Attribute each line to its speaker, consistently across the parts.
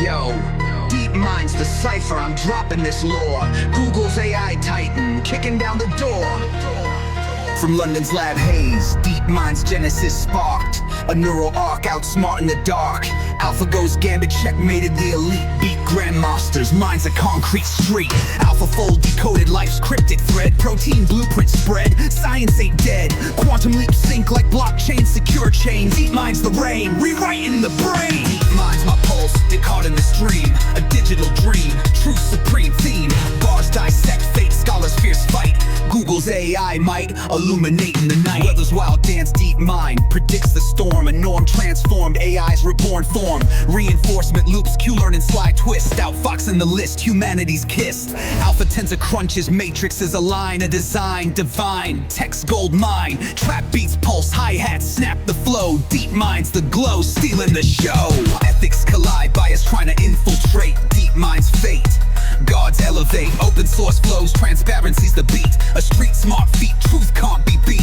Speaker 1: Yo, DeepMind's the cipher, I'm dropping this lore. Google's AI titan, kicking down the door. From London's lab haze, DeepMind's genesis sparked a neural arc outsmart in the dark. AlphaGo's gambit checkmated the elite, beat grandmasters, minds a concrete street. AlphaFold decoded life's cryptic thread, protein blueprint spread, science ain't dead. Quantum leap sync like blockchain, secure chain. DeepMind's the rain, rewriting the brain. DeepMind's my pulse, get caught in the stream. A digital dream, truth supreme theme. Bars dissect fate, scholars fierce fight. Google's AI might illuminate in the night. Weather's wild dance, DeepMind predicts the storm. A norm transformed, AI's reborn form. Reinforcement loops, Q-learn and slide twist. Outfox in the list, humanity's kissed. Alpha tensor crunches, matrices align. A design divine, text gold mine. Trap beats, pulse, hi-hats, snap the flow. DeepMind's the glow, stealing the show. Ethics collide, bias trying to infiltrate. DeepMind's fate, gods elevate. Open source flows, transparency's the beat. A street smart feat, truth can't be beat.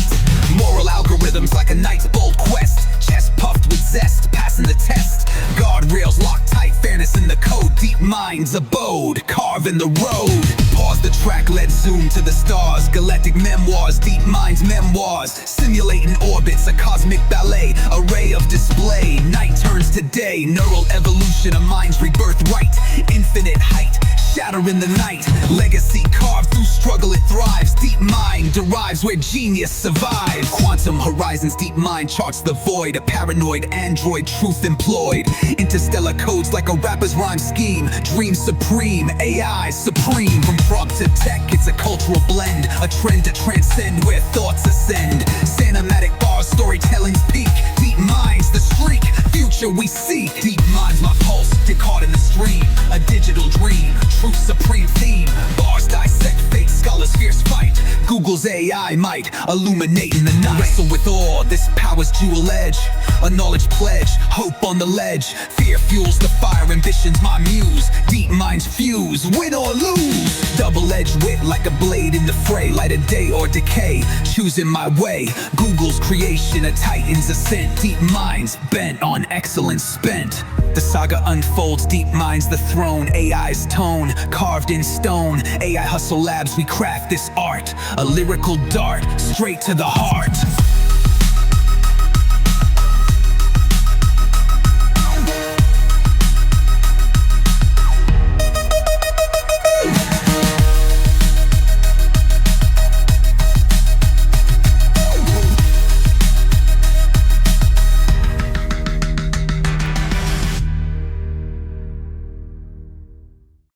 Speaker 1: Moral algorithms like a knight's bold quest. Chest puffed with zest, passing the test. Guardrails locked tight, fairness in the code. DeepMind's abode, carving the road. Pause the track, let's zoom to the stars. Galactic memoirs, DeepMind's memoirs. Simulating orbits, a cosmic ballet. Array of display, night turns to day. Neural evolution, a mind's rebirth right. Infinite height, shatter in the night. Legacy carved through struggle, it thrives. DeepMind derives where genius survives. Quantum horizons, DeepMind charts the void. A paranoid android, truth employed. Interstellar codes like a rapper's rhyme scheme. Dream supreme, AI supreme. From prop to tech, it's a cultural blend. A trend to transcend where thoughts ascend. Cinematic bars, storytelling's peak. DeepMind's the streak, future we seek. DeepMind's my pulse, get caught in the stream. A digital dream, truth supreme theme. Bars dissect fate, scholars fierce fight. Google's AI might illuminate in the night. Wrestle with awe, this power's dual edge. A knowledge pledge, hope on the ledge. Fear fuels the fire, ambition's my muse. DeepMind's fuse, win or lose. Double-edged wit like a blade in the fray. Light of day or decay, choosing my way. Google's creation, a titan's ascent. DeepMind's bent on excellence spent. The saga unfolds, DeepMind's the throne. AI's tone, carved in stone. AI hustle labs, we craft this art. A lyrical dart, straight to the heart.